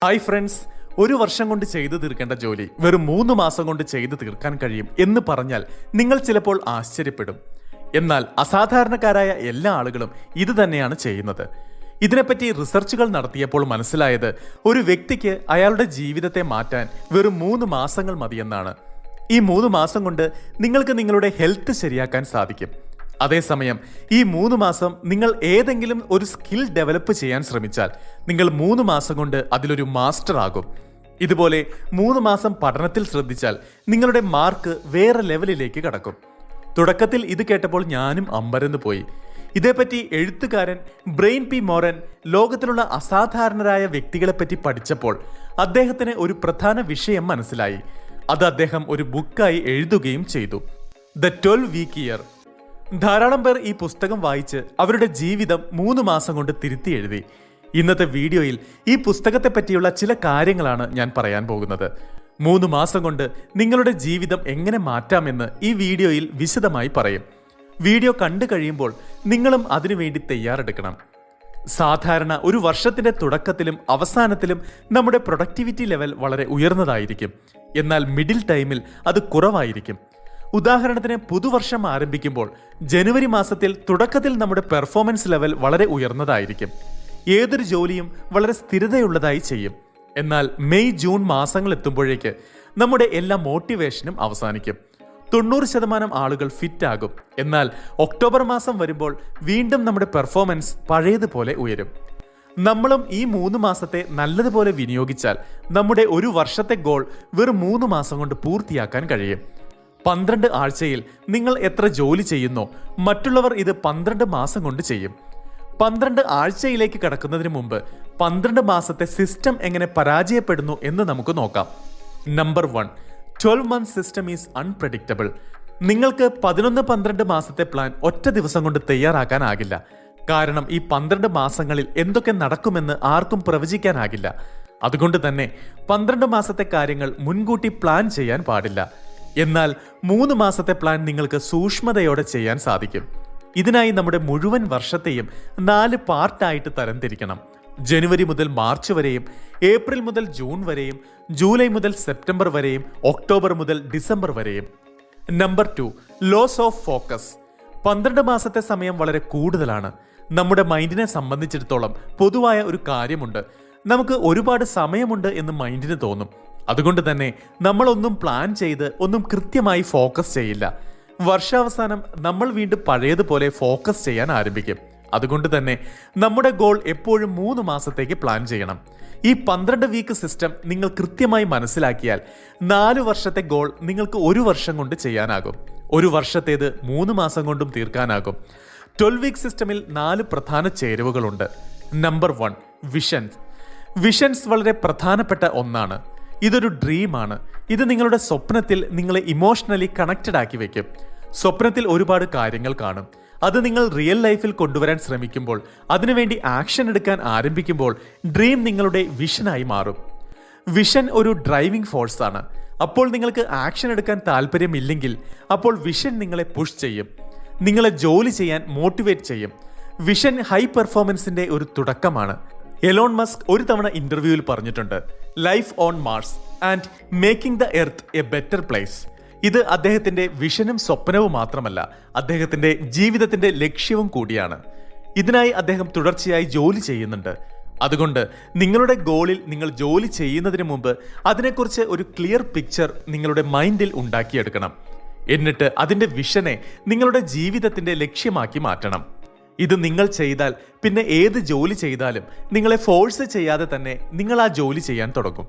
Hi friends, ഒരു വർഷം കൊണ്ട് ചെയ്തു തീർക്കേണ്ട ജോലി വെറും 3 മാസം കൊണ്ട് ചെയ്തു തീർക്കാൻ കഴിയും എന്ന് പറഞ്ഞാൽ നിങ്ങൾ ചിലപ്പോൾ ആശ്ചര്യപ്പെടും. എന്നാൽ അസാധാരണക്കാരായ എല്ലാ ആളുകളും ഇത് തന്നെയാണ് ചെയ്യുന്നത്. ഇതിനെപ്പറ്റി റിസർച്ചുകൾ നടത്തിയപ്പോൾ മനസ്സിലായത് ഒരു വ്യക്തിക്ക് അയാളുടെ ജീവിതത്തെ മാറ്റാൻ വെറും 3 മാസങ്ങൾ മതിയെന്നാണ്. ഈ 3 മാസം കൊണ്ട് നിങ്ങൾക്ക് നിങ്ങളുടെ ഹെൽത്ത് ശരിയാക്കാൻ സാധിക്കും. അതേസമയം ഈ 3 മാസം നിങ്ങൾ ഏതെങ്കിലും ഒരു സ്കിൽ ഡെവലപ്പ് ചെയ്യാൻ ശ്രമിച്ചാൽ നിങ്ങൾ 3 മാസം കൊണ്ട് അതിലൊരു മാസ്റ്റർ ആകും. ഇതുപോലെ 3 മാസം പഠനത്തിൽ ശ്രദ്ധിച്ചാൽ നിങ്ങളുടെ മാർക്ക് വേറെ ലെവലിലേക്ക് കടക്കും. തുടക്കത്തിൽ ഇത് കേട്ടപ്പോൾ ഞാനും അമ്പരന്ന് പോയി. ഇതേപ്പറ്റി എഴുത്തുകാരൻ ബ്രെയിൻ പി മോറൻ ലോകത്തിലുള്ള അസാധാരണരായ വ്യക്തികളെപ്പറ്റി പഠിച്ചപ്പോൾ അദ്ദേഹത്തിന് ഒരു പ്രധാന വിഷയം മനസ്സിലായി. അത് അദ്ദേഹം ഒരു ബുക്കായി എഴുതുകയും ചെയ്തു, ദ 12 വീക്ക് ഇയർ. ധാരാളം പേർ ഈ പുസ്തകം വായിച്ച് അവരുടെ ജീവിതം 3 മാസം കൊണ്ട് തിരുത്തി എഴുതി. ഇന്നത്തെ വീഡിയോയിൽ ഈ പുസ്തകത്തെ പറ്റിയുള്ള ചില കാര്യങ്ങളാണ് ഞാൻ പറയാൻ പോകുന്നത്. 3 മാസം കൊണ്ട് നിങ്ങളുടെ ജീവിതം എങ്ങനെ മാറ്റാമെന്ന് ഈ വീഡിയോയിൽ വിശദമായി പറയും. വീഡിയോ കണ്ടു കഴിയുമ്പോൾ നിങ്ങളും അതിനുവേണ്ടി തയ്യാറെടുക്കണം. സാധാരണ ഒരു വർഷത്തിന്റെ തുടക്കത്തിലും അവസാനത്തിലും നമ്മുടെ പ്രൊഡക്ടിവിറ്റി ലെവൽ വളരെ ഉയർന്നതായിരിക്കും. എന്നാൽ മിഡിൽ ടൈമിൽ അത് കുറവായിരിക്കും. ഉദാഹരണത്തിന് പുതുവർഷം ആരംഭിക്കുമ്പോൾ ജനുവരി മാസത്തിൽ തുടക്കത്തിൽ നമ്മുടെ പെർഫോമൻസ് ലെവൽ വളരെ ഉയർന്നതായിരിക്കും. ഏതൊരു ജോലിയും വളരെ സ്ഥിരതയുള്ളതായി ചെയ്യും. എന്നാൽ മെയ് ജൂൺ മാസങ്ങൾ എത്തുമ്പോഴേക്ക് നമ്മുടെ എല്ലാ മോട്ടിവേഷനും അവസാനിക്കും. 90% ആളുകൾ ഫിറ്റ് ആകും. എന്നാൽ ഒക്ടോബർ മാസം വരുമ്പോൾ വീണ്ടും നമ്മുടെ പെർഫോമൻസ് പഴയതുപോലെ ഉയരും. നമ്മളും ഈ 3 മാസത്തെ നല്ലതുപോലെ വിനിയോഗിച്ചാൽ നമ്മുടെ ഒരു വർഷത്തെ ഗോൾ വെറും 3 മാസം കൊണ്ട് പൂർത്തിയാക്കാൻ കഴിയും. 12 ആഴ്ചയിൽ നിങ്ങൾ എത്ര ജോലി ചെയ്യുന്നോ മറ്റുള്ളവർ ഇത് 12 മാസം കൊണ്ട് ചെയ്യും. 12 ആഴ്ചയിലേക്ക് കടക്കുന്നതിന് മുമ്പ് 12 മാസത്തെ സിസ്റ്റം എങ്ങനെ പരാജയപ്പെടുന്നു എന്ന് നമുക്ക് നോക്കാം. Number 1, 12 month system is unpredictable. നിങ്ങൾക്ക് 11-12 മാസത്തെ പ്ലാൻ ഒറ്റ ദിവസം കൊണ്ട് തയ്യാറാക്കാനാകില്ല. കാരണം ഈ 12 മാസങ്ങളിൽ എന്തൊക്കെ നടക്കുമെന്ന് ആർക്കും പ്രവചിക്കാനാകില്ല. അതുകൊണ്ട് തന്നെ 12 മാസത്തെ കാര്യങ്ങൾ മുൻകൂട്ടി പ്ലാൻ ചെയ്യാൻ പാടില്ല. എന്നാൽ 3 മാസത്തെ പ്ലാൻ നിങ്ങൾക്ക് സൂക്ഷ്മതയോടെ ചെയ്യാൻ സാധിക്കും. ഇതിനായി നമ്മുടെ മുഴുവൻ വർഷത്തെയും 4 പാർട്ടായിട്ട് തരംതിരിക്കണം. ജനുവരി മുതൽ മാർച്ച് വരെയും, ഏപ്രിൽ മുതൽ ജൂൺ വരെയും, ജൂലൈ മുതൽ സെപ്റ്റംബർ വരെയും, ഒക്ടോബർ മുതൽ ഡിസംബർ വരെയും. Number 2, loss of focus. 12 മാസത്തെ സമയം വളരെ കൂടുതലാണ്. നമ്മുടെ മൈൻഡിനെ സംബന്ധിച്ചിടത്തോളം പൊതുവായ ഒരു കാര്യമുണ്ട്. നമുക്ക് ഒരുപാട് സമയമുണ്ട് എന്ന് മൈൻഡിന് തോന്നും. അതുകൊണ്ട് തന്നെ നമ്മളൊന്നും പ്ലാൻ ചെയ്ത് ഒന്നും കൃത്യമായി ഫോക്കസ് ചെയ്യില്ല. വർഷാവസാനം നമ്മൾ വീണ്ടും പഴയതുപോലെ ഫോക്കസ് ചെയ്യാൻ ആരംഭിക്കും. അതുകൊണ്ട് തന്നെ നമ്മുടെ ഗോൾ എപ്പോഴും 3 മാസത്തേക്ക് പ്ലാൻ ചെയ്യണം. ഈ 12 വീക്ക് സിസ്റ്റം നിങ്ങൾ കൃത്യമായി മനസ്സിലാക്കിയാൽ 4 വർഷത്തെ ഗോൾ നിങ്ങൾക്ക് 1 വർഷം കൊണ്ട് ചെയ്യാനാകും. 1 വർഷത്തേത് 3 മാസം കൊണ്ടും തീർക്കാനാകും. 12 വീക്ക് സിസ്റ്റമിൽ 4 പ്രധാന ചേരുവകളുണ്ട്. Number 1, visions. വിഷൻസ് വളരെ പ്രധാനപ്പെട്ട ഒന്നാണ്. ഇതൊരു ഡ്രീമാണ്. ഇത് നിങ്ങളുടെ സ്വപ്നത്തിൽ നിങ്ങളെ ഇമോഷണലി കണക്റ്റഡ് ആക്കി വെക്കും. സ്വപ്നത്തിൽ ഒരുപാട് കാര്യങ്ങൾ കാണും. അത് നിങ്ങൾ റിയൽ ലൈഫിൽ കൊണ്ടുവരാൻ ശ്രമിക്കുമ്പോൾ, അതിനുവേണ്ടി ആക്ഷൻ എടുക്കാൻ ആരംഭിക്കുമ്പോൾ ഡ്രീം നിങ്ങളുടെ വിഷനായി മാറും. വിഷൻ ഒരു ഡ്രൈവിംഗ് ഫോഴ്സ് ആണ്. അപ്പോൾ നിങ്ങൾക്ക് ആക്ഷൻ എടുക്കാൻ താല്പര്യമില്ലെങ്കിൽ അപ്പോൾ വിഷൻ നിങ്ങളെ പുഷ് ചെയ്യും, നിങ്ങളെ ജോലി ചെയ്യാൻ മോട്ടിവേറ്റ് ചെയ്യും. വിഷൻ ഹൈ പെർഫോമൻസിന്റെ ഒരു തുടക്കമാണ്. എലോൺ മസ്ക് ഒരു തവണ ഇന്റർവ്യൂവിൽ പറഞ്ഞിട്ടുണ്ട്, life on Mars and making the earth A better place. ഇത് അദ്ദേഹത്തിന്റെ വിഷനും സ്വപ്നവും മാത്രമല്ല, അദ്ദേഹത്തിന്റെ ജീവിതത്തിന്റെ ലക്ഷ്യവും കൂടിയാണ്. ഇതിനായി അദ്ദേഹം തുടർച്ചയായി ജോലി ചെയ്യുന്നുണ്ട്. അതുകൊണ്ട് നിങ്ങളുടെ ഗോളിൽ നിങ്ങൾ ജോലി ചെയ്യുന്നതിന് മുമ്പ് അതിനെക്കുറിച്ച് ഒരു ക്ലിയർ പിക്ചർ നിങ്ങളുടെ മൈൻഡിൽ ഉണ്ടാക്കിയെടുക്കണം. എന്നിട്ട് അതിന്റെ വിഷനെ നിങ്ങളുടെ ജീവിതത്തിന്റെ ലക്ഷ്യമാക്കി മാറ്റണം. ഇത് നിങ്ങൾ ചെയ്താൽ പിന്നെ ഏത് ജോലി ചെയ്താലും നിങ്ങളെ ഫോഴ്സ് ചെയ്യാതെ തന്നെ നിങ്ങൾ ആ ജോലി ചെയ്യാൻ തുടങ്ങും.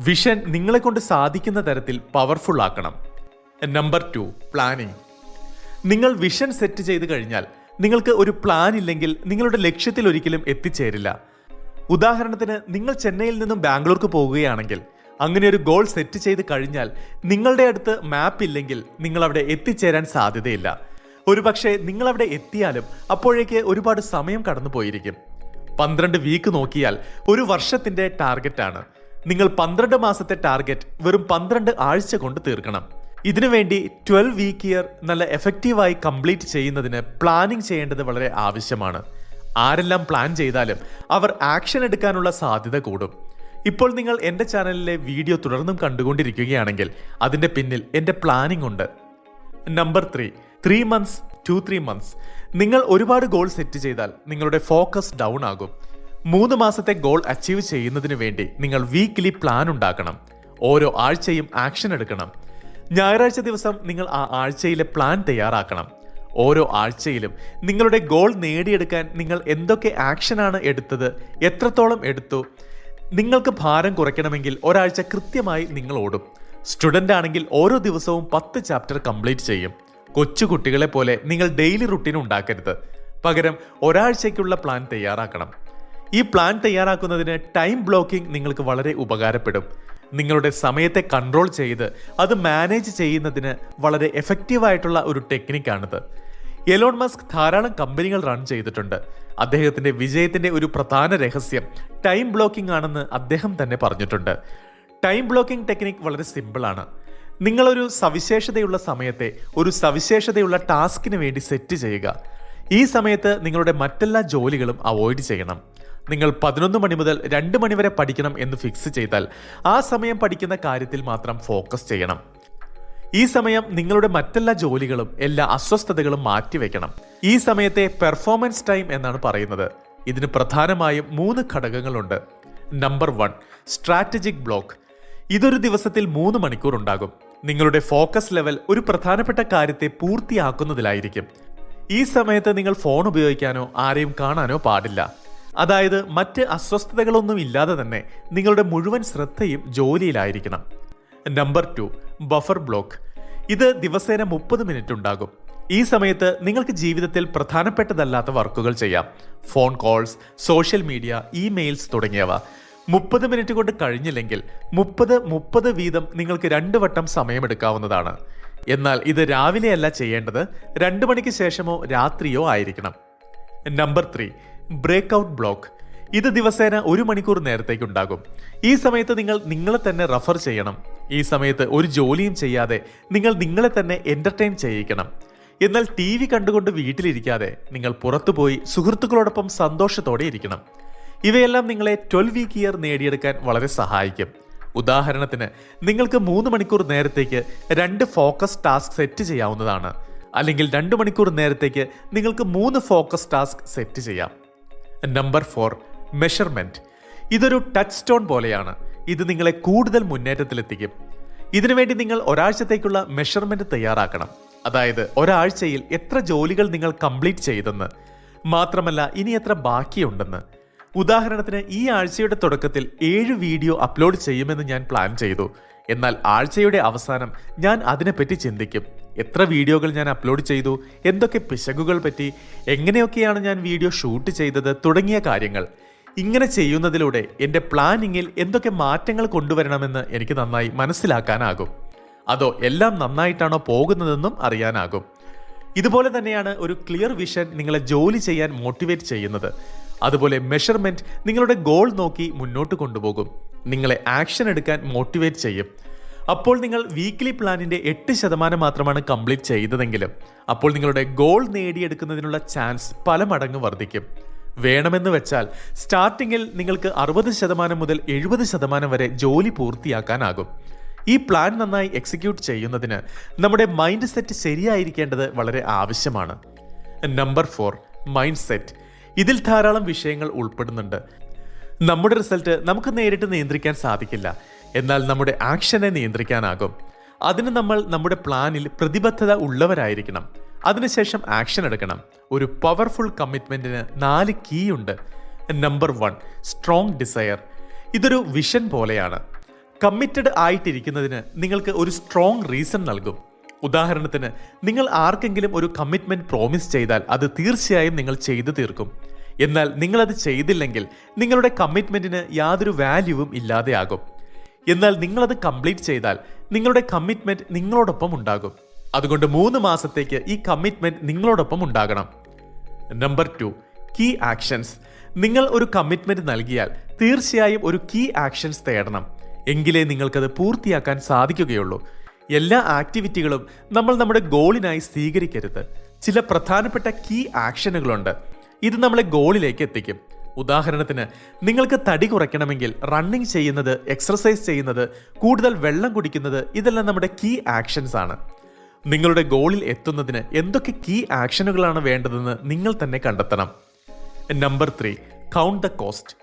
വിഷൻ നിങ്ങളെ കൊണ്ട് സാധിക്കുന്ന തരത്തിൽ പവർഫുൾ ആക്കണം. Number 2, planning. നിങ്ങൾ വിഷൻ സെറ്റ് ചെയ്ത് കഴിഞ്ഞാൽ നിങ്ങൾക്ക് ഒരു പ്ലാൻ ഇല്ലെങ്കിൽ നിങ്ങളുടെ ലക്ഷ്യത്തിൽ ഒരിക്കലും എത്തിച്ചേരില്ല. ഉദാഹരണത്തിന് നിങ്ങൾ ചെന്നൈയിൽ നിന്നും ബാംഗ്ലൂർക്ക് പോകുകയാണെങ്കിൽ അങ്ങനെ ഒരു ഗോൾ സെറ്റ് ചെയ്ത് കഴിഞ്ഞാൽ നിങ്ങളുടെ അടുത്ത് മാപ്പ് ഇല്ലെങ്കിൽ നിങ്ങൾ അവിടെ എത്തിച്ചേരാൻ സാധ്യതയില്ല. ഒരുപക്ഷെ നിങ്ങൾ അവിടെ എത്തിയാലും അപ്പോഴേക്ക് ഒരുപാട് സമയം കടന്നു പോയിരിക്കും. 12 വീക്ക് നോക്കിയാൽ ഒരു വർഷത്തിന്റെ ടാർഗറ്റാണ്. നിങ്ങൾ 12 മാസത്തെ ടാർഗറ്റ് വെറും 12 ആഴ്ച കൊണ്ട് തീർക്കണം. ഇതിനുവേണ്ടി 12 വീക്ക് ഇയർ നല്ല എഫക്റ്റീവായി കംപ്ലീറ്റ് ചെയ്യുന്നതിന് പ്ലാനിങ് ചെയ്യേണ്ടത് വളരെ ആവശ്യമാണ്. ആരെല്ലാം പ്ലാൻ ചെയ്താലും അവർ ആക്ഷൻ എടുക്കാനുള്ള സാധ്യത കൂടും. ഇപ്പോൾ നിങ്ങൾ എൻ്റെ ചാനലിലെ വീഡിയോ തുടർന്നും കണ്ടുകൊണ്ടിരിക്കുകയാണെങ്കിൽ അതിൻ്റെ പിന്നിൽ എൻ്റെ പ്ലാനിംഗ് ഉണ്ട്. Number 3 months 2-3 months. നിങ്ങൾ ഒരുപാട് ഗോൾ സെറ്റ് ചെയ്താൽ നിങ്ങളുടെ ഫോക്കസ് ഡൗൺ ആകും. 3 മാസത്തെ ഗോൾ അച്ചീവ് ചെയ്യുന്നതിന് വേണ്ടി നിങ്ങൾ വീക്ക്ലി പ്ലാൻ ഉണ്ടാക്കണം. ഓരോ ആഴ്ചയും ആക്ഷൻ എടുക്കണം. ഞായറാഴ്ച ദിവസം നിങ്ങൾ ആ ആഴ്ചയിലെ പ്ലാൻ തയ്യാറാക്കണം. ഓരോ ആഴ്ചയിലും നിങ്ങളുടെ ഗോൾ നേടിയെടുക്കാൻ നിങ്ങൾ എന്തൊക്കെ ആക്ഷനാണ് എടുത്തത്, എത്രത്തോളം എടുത്തു. നിങ്ങൾക്ക് ഭാരം കുറയ്ക്കണമെങ്കിൽ ഒരാഴ്ച കൃത്യമായി നിങ്ങൾ ഓടും. സ്റ്റുഡൻ്റ് ആണെങ്കിൽ ഓരോ ദിവസവും 10 ചാപ്റ്റർ കംപ്ലീറ്റ് ചെയ്യും. കൊച്ചു കുട്ടികളെ പോലെ നിങ്ങൾ ഡെയിലി റുട്ടീൻ ഉണ്ടാക്കരുത്. പകരം ഒരാഴ്ചയ്ക്കുള്ള പ്ലാൻ തയ്യാറാക്കണം. ഈ പ്ലാൻ തയ്യാറാക്കുന്നതിന് ടൈം ബ്ലോക്കിംഗ് നിങ്ങൾക്ക് വളരെ ഉപകാരപ്പെടും. നിങ്ങളുടെ സമയത്തെ കൺട്രോൾ ചെയ്ത് അത് മാനേജ് ചെയ്യുന്നതിന് വളരെ എഫക്റ്റീവായിട്ടുള്ള ഒരു ടെക്നിക്കാണിത്. എലോൺ മസ്ക് ധാരാളം കമ്പനികൾ റൺ ചെയ്തിട്ടുണ്ട്. അദ്ദേഹത്തിന്റെ വിജയത്തിന്റെ ഒരു പ്രധാന രഹസ്യം ടൈം ബ്ലോക്കിംഗ് ആണെന്ന് അദ്ദേഹം തന്നെ പറഞ്ഞിട്ടുണ്ട്. ടൈം ബ്ലോക്കിംഗ് ടെക്നിക് വളരെ സിമ്പിളാണ്. നിങ്ങളൊരു സവിശേഷതയുള്ള സമയത്തെ ഒരു സവിശേഷതയുള്ള ടാസ്കിന് വേണ്ടി സെറ്റ് ചെയ്യുക. ഈ സമയത്ത് നിങ്ങളുടെ മറ്റെല്ലാ ജോലികളും അവോയ്ഡ് ചെയ്യണം. നിങ്ങൾ 11 മണി മുതൽ 2 മണി വരെ പഠിക്കണം എന്ന് ഫിക്സ് ചെയ്താൽ ആ സമയം പഠിക്കുന്ന കാര്യത്തിൽ മാത്രം ഫോക്കസ് ചെയ്യണം. ഈ സമയം നിങ്ങളുടെ മറ്റെല്ലാ ജോലികളും എല്ലാ അസ്വസ്ഥതകളും മാറ്റിവെക്കണം. ഈ സമയത്തെ പെർഫോമൻസ് ടൈം എന്നാണ് പറയുന്നത്. ഇതിന് പ്രധാനമായും 3 ഘടകങ്ങളുണ്ട്. Number 1 strategic block. ഇതൊരു ദിവസത്തിൽ 3 മണിക്കൂർ ഉണ്ടാകും. നിങ്ങളുടെ ഫോക്കസ് ലെവൽ ഒരു പ്രധാനപ്പെട്ട കാര്യത്തെ പൂർത്തിയാക്കുന്നതിലായിരിക്കും. ഈ സമയത്ത് നിങ്ങൾ ഫോൺ ഉപയോഗിക്കാനോ ആരെയും കാണാനോ പാടില്ല. അതായത് മറ്റ് അസ്വസ്ഥതകളൊന്നും ഇല്ലാതെ തന്നെ നിങ്ങളുടെ മുഴുവൻ ശ്രദ്ധയും ജോലിയിലായിരിക്കണം. Number 2 buffer block. ഇത് ദിവസേന 30 മിനിറ്റ് ഉണ്ടാകും. ഈ സമയത്ത് നിങ്ങൾക്ക് ജീവിതത്തിൽ പ്രധാനപ്പെട്ടതല്ലാത്ത വർക്കുകൾ ചെയ്യാം. Phone calls, social media, emails തുടങ്ങിയവ. 30 മിനിറ്റ് കൊണ്ട് കഴിഞ്ഞില്ലെങ്കിൽ 30 വീതം നിങ്ങൾക്ക് 2 വട്ടം സമയമെടുക്കാവുന്നതാണ്. എന്നാൽ ഇത് രാവിലെയല്ല ചെയ്യേണ്ടത്, 2 മണിക്ക് ശേഷമോ രാത്രിയോ ആയിരിക്കണം. Number 3 breakout block. ഇത് ദിവസേന 1 മണിക്കൂർ നേരത്തേക്കുണ്ടാകും. ഈ സമയത്ത് നിങ്ങൾ നിങ്ങളെ തന്നെ റഫർ ചെയ്യണം. ഈ സമയത്ത് ഒരു ജോലിയും ചെയ്യാതെ നിങ്ങൾ നിങ്ങളെ തന്നെ എന്റർടൈൻ ചെയ്യിക്കണം. എന്നാൽ TV കണ്ടുകൊണ്ട് വീട്ടിലിരിക്കാതെ നിങ്ങൾ പുറത്തുപോയി സുഹൃത്തുക്കളോടൊപ്പം സന്തോഷത്തോടെ ഇരിക്കണം. ഇവയെല്ലാം നിങ്ങളെ 12 വീക്ക് ഇയർ നേടിയെടുക്കാൻ വളരെ സഹായിക്കും. ഉദാഹരണത്തിന് നിങ്ങൾക്ക് 3 മണിക്കൂർ നേരത്തേക്ക് 2 ഫോക്കസ് ടാസ്ക് സെറ്റ് ചെയ്യാവുന്നതാണ്. അല്ലെങ്കിൽ 2 മണിക്കൂർ നേരത്തേക്ക് നിങ്ങൾക്ക് 3 ഫോക്കസ് ടാസ്ക് സെറ്റ് ചെയ്യാം. Number 4 measurement. ഇതൊരു ടച്ച് സ്റ്റോൺ പോലെയാണ്. ഇത് നിങ്ങളെ കൂടുതൽ മുന്നേറ്റത്തിലെത്തിക്കും. ഇതിനുവേണ്ടി നിങ്ങൾ ഒരാഴ്ചത്തേക്കുള്ള മെഷർമെന്റ് തയ്യാറാക്കണം. അതായത് ഒരാഴ്ചയിൽ എത്ര ജോലികൾ നിങ്ങൾ കംപ്ലീറ്റ് ചെയ്തെന്ന്, മാത്രമല്ല ഇനി എത്ര ബാക്കിയുണ്ടെന്ന്. ഉദാഹരണത്തിന് ഈ ആഴ്ചയുടെ തുടക്കത്തിൽ 7 വീഡിയോ അപ്ലോഡ് ചെയ്യുമെന്ന് ഞാൻ പ്ലാൻ ചെയ്തു. എന്നാൽ ആഴ്ചയുടെ അവസാനം ഞാൻ അതിനെപ്പറ്റി ചിന്തിക്കും. എത്ര വീഡിയോകൾ ഞാൻ അപ്ലോഡ് ചെയ്തു, എന്തൊക്കെ പിശകുകൾ പറ്റി, എങ്ങനെയൊക്കെയാണ് ഞാൻ വീഡിയോ ഷൂട്ട് ചെയ്തത് തുടങ്ങിയ കാര്യങ്ങൾ. ഇങ്ങനെ ചെയ്യുന്നതിലൂടെ എൻ്റെ പ്ലാനിങ്ങിൽ എന്തൊക്കെ മാറ്റങ്ങൾ കൊണ്ടുവരണമെന്ന് എനിക്ക് നന്നായി മനസ്സിലാക്കാനാകും. അതോ എല്ലാം നന്നായിട്ടാണോ പോകുന്നതെന്നും അറിയാനാകും. ഇതുപോലെ തന്നെയാണ് ഒരു ക്ലിയർ വിഷൻ നിങ്ങളെ ജോലി ചെയ്യാൻ മോട്ടിവേറ്റ് ചെയ്യുന്നത്. അതുപോലെ മെഷർമെന്റ് നിങ്ങളുടെ ഗോൾ നോക്കി മുന്നോട്ട് കൊണ്ടുപോകും, നിങ്ങളെ ആക്ഷൻ എടുക്കാൻ മോട്ടിവേറ്റ് ചെയ്യും. അപ്പോൾ നിങ്ങൾ വീക്ക്ലി പ്ലാനിന്റെ 8% മാത്രമാണ് കംപ്ലീറ്റ് ചെയ്തതെങ്കിലും അപ്പോൾ നിങ്ങളുടെ ഗോൾ നേടിയെടുക്കുന്നതിനുള്ള ചാൻസ് പല മടങ്ങ് വർദ്ധിക്കും. വേണമെന്ന് വെച്ചാൽ സ്റ്റാർട്ടിങ്ങിൽ നിങ്ങൾക്ക് 60% മുതൽ 70% വരെ ജോലി പൂർത്തിയാക്കാനാകും. ഈ പ്ലാൻ നന്നായി എക്സിക്യൂട്ട് ചെയ്യുന്നതിന് നമ്മുടെ മൈൻഡ് സെറ്റ് ശരിയായിരിക്കേണ്ടത് വളരെ ആവശ്യമാണ്. Number 4 mind set. ഇതിൽ ധാരാളം വിഷയങ്ങൾ ഉൾപ്പെടുന്നുണ്ട്. നമ്മുടെ റിസൾട്ട് നമുക്ക് നേരിട്ട് നിയന്ത്രിക്കാൻ സാധിക്കില്ല, എന്നാൽ നമ്മുടെ ആക്ഷനെ നിയന്ത്രിക്കാനാകും. അതിന് നമ്മൾ നമ്മുടെ പ്ലാനിൽ പ്രതിബദ്ധത ഉള്ളവരായിരിക്കണം. അതിനുശേഷം ആക്ഷൻ എടുക്കണം. ഒരു പവർഫുൾ കമ്മിറ്റ്മെന്റിന് 4 കീ ഉണ്ട്. Number 1 strong desire. ഇതൊരു വിഷൻ പോലെയാണ്. കമ്മിറ്റഡ് ആയിട്ടിരിക്കുന്നതിന് നിങ്ങൾക്ക് ഒരു സ്ട്രോങ് റീസൺ നൽകും. ഉദാഹരണത്തിന് നിങ്ങൾ ആർക്കെങ്കിലും ഒരു കമ്മിറ്റ്മെന്റ് പ്രോമിസ് ചെയ്താൽ അത് തീർച്ചയായും നിങ്ങൾ ചെയ്തു തീർക്കും. എന്നാൽ നിങ്ങളത് ചെയ്തില്ലെങ്കിൽ നിങ്ങളുടെ കമ്മിറ്റ്മെന്റിന് യാതൊരു വാല്യൂവും ഇല്ലാതെയാകും. എന്നാൽ നിങ്ങളത് കംപ്ലീറ്റ് ചെയ്താൽ നിങ്ങളുടെ കമ്മിറ്റ്മെന്റ് നിങ്ങളോടൊപ്പം ഉണ്ടാകും. അതുകൊണ്ട് 3 മാസത്തേക്ക് ഈ കമ്മിറ്റ്മെന്റ് നിങ്ങളോടൊപ്പം ഉണ്ടാകണം. Number 2 key actions. നിങ്ങൾ ഒരു കമ്മിറ്റ്മെന്റ് നൽകിയാൽ തീർച്ചയായും ഒരു കീ ആക്ഷൻസ് തേടണം. എങ്കിലേ നിങ്ങൾക്കത് പൂർത്തിയാക്കാൻ സാധിക്കുകയുള്ളൂ. എല്ലാ ആക്ടിവിറ്റികളും നമ്മൾ നമ്മുടെ ഗോളിനായി സ്വീകരിക്കരുത്. ചില പ്രധാനപ്പെട്ട കീ ആക്ഷനുകളുണ്ട്. ഇത് നമ്മളെ ഗോളിലേക്ക് എത്തിക്കും. ഉദാഹരണത്തിന് നിങ്ങൾക്ക് തടി കുറയ്ക്കണമെങ്കിൽ റണ്ണിങ് ചെയ്യുന്നത്, എക്സർസൈസ് ചെയ്യുന്നത്, കൂടുതൽ വെള്ളം കുടിക്കുന്നത് ഇതെല്ലാം നമ്മുടെ കീ ആക്ഷൻസ് ആണ്. നിങ്ങളുടെ ഗോളിൽ എത്തുന്നതിന് എന്തൊക്കെ കീ ആക്ഷനുകളാണ് വേണ്ടതെന്ന് നിങ്ങൾ തന്നെ കണ്ടെത്തണം. Number 3, count the cost.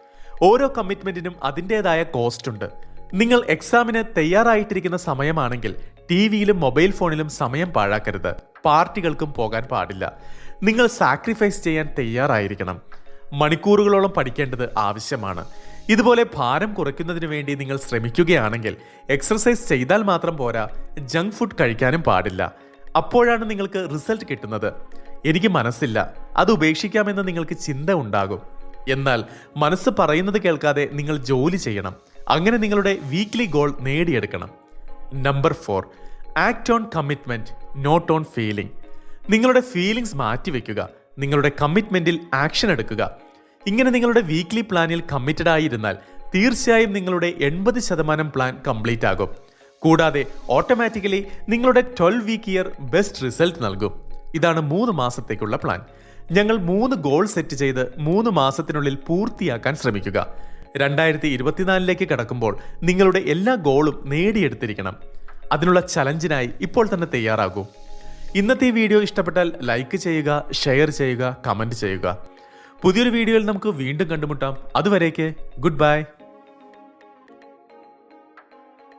ഓരോ കമ്മിറ്റ്മെന്റിനും അതിൻ്റെതായ കോസ്റ്റ് ഉണ്ട്. നിങ്ങൾ എക്സാമിന് തയ്യാറായിട്ടിരിക്കുന്ന സമയമാണെങ്കിൽ ടിവിയിലും മൊബൈൽ ഫോണിലും സമയം പാഴാക്കരുത്. പാർട്ടികൾക്കും പോകാൻ പാടില്ല. നിങ്ങൾ സാക്രിഫൈസ് ചെയ്യാൻ തയ്യാറായിരിക്കണം. മണിക്കൂറുകളോളം പഠിക്കേണ്ടത് ആവശ്യമാണ്. ഇതുപോലെ ഭാരം കുറയ്ക്കുന്നതിന് വേണ്ടി നിങ്ങൾ ശ്രമിക്കുകയാണെങ്കിൽ എക്സർസൈസ് ചെയ്താൽ മാത്രം പോരാ, ജങ്ക് ഫുഡ് കഴിക്കാനും പാടില്ല. അപ്പോഴാണ് നിങ്ങൾക്ക് റിസൾട്ട് കിട്ടുന്നത്. എനിക്ക് മനസ്സില്ല, അത് ഉപേക്ഷിക്കാമെന്ന് നിങ്ങൾക്ക് ചിന്ത ഉണ്ടാകും. എന്നാൽ മനസ്സ് പറയുന്നത് കേൾക്കാതെ നിങ്ങൾ ജോലി ചെയ്യണം. അങ്ങനെ നിങ്ങളുടെ വീക്ക്ലി ഗോൾ നേടിയെടുക്കണം. Number 4, act on commitment, not on feeling. നിങ്ങളുടെ ഫീലിംഗ്സ് മാറ്റിവെക്കുക. നിങ്ങളുടെ കമ്മിറ്റ്മെന്റിൽ ആക്ഷൻ എടുക്കുക. ഇങ്ങനെ നിങ്ങളുടെ വീക്ക്ലി പ്ലാനിൽ കമ്മിറ്റഡ് ആയിരുന്നാൽ തീർച്ചയായും നിങ്ങളുടെ 80% പ്ലാൻ കംപ്ലീറ്റ് ആകും. കൂടാതെ ഓട്ടോമാറ്റിക്കലി നിങ്ങളുടെ 12 വീക്ക് ഇയർ ബെസ്റ്റ് റിസൾട്ട് നൽകും. ഇതാണ് 3 മാസത്തേക്കുള്ള പ്ലാൻ. ഞങ്ങൾ 3 ഗോൾ സെറ്റ് ചെയ്ത് 3 മാസത്തിനുള്ളിൽ പൂർത്തിയാക്കാൻ ശ്രമിക്കുക. 2024 കടക്കുമ്പോൾ നിങ്ങളുടെ എല്ലാ ഗോളും നേടിയെടുത്തിരിക്കണം. അതിനുള്ള ചലഞ്ചിനായി ഇപ്പോൾ തന്നെ തയ്യാറാകൂ. ഇന്നത്തെ ഈ വീഡിയോ ഇഷ്ടപ്പെട്ടാൽ ലൈക്ക് ചെയ്യുക, ഷെയർ ചെയ്യുക, കമൻറ്റ് ചെയ്യുക. പുതിയൊരു വീഡിയോയിൽ നമുക്ക് വീണ്ടും കണ്ടുമുട്ടാം. അതുവരേക്ക് ഗുഡ് ബൈ.